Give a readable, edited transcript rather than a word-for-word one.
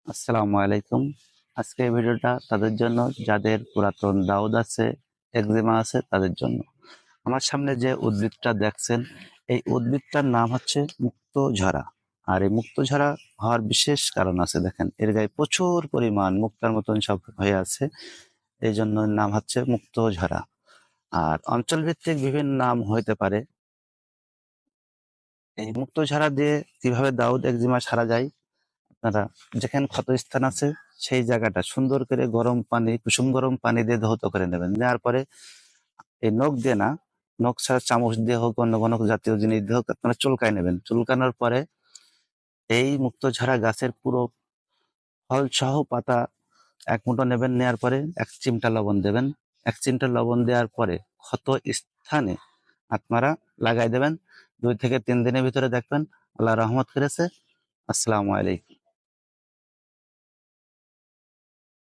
আসসালামু আলাইকুম। আজকে এই ভিডিওটা তাদের জন্য যাদের পুরাতন দাউদ আছে, একজিমা আছে তাদের জন্য। আমার সামনে যে উদ্ভিদটা দেখছেন, এই উদ্ভিদটার নাম হচ্ছে মুক্তঝরা। আর এই মুক্তঝরা হওয়ার বিশেষ কারণ আছে। দেখেন এর গায়ে প্রচুর পরিমাণ মুক্তার মতন সব হয়ে আছে, এই জন্য এর নাম হচ্ছে মুক্তঝরা। আর অঞ্চল ভিত্তিক বিভিন্ন নাম হইতে পারে। এই মুক্তঝরা দিয়ে কিভাবে দাউদ একজিমা সারা যায়, আপনারা যেখানে ক্ষতস্থান আছে সেই জায়গাটা সুন্দর করে গরম পানি, কুসুম গরম পানি দিয়ে ধৌত করে নেবেন। নেওয়ার পরে এই নখ দিয়ে না, নখ ছাড়া চামচ দিয়ে হোক, অন্য কোনো জাতীয় জিনিস দিয়ে হোক, আপনারা চুলকায় নেবেন। চুলকানোর পরে এই মুক্তঝরা গাছের পুরো ফল সহ পাতা এক মুঠো নেবেন। নেওয়ার পরে 1 চিমটা লবণ দেবেন। 1 চিমটা লবণ দেওয়ার পরে ক্ষত স্থানে আপনারা লাগাই দেবেন। 2 থেকে 3 দিনের ভিতরে দেখবেন আল্লাহ রহমত করেছে। আসসালামু আলাইকুম।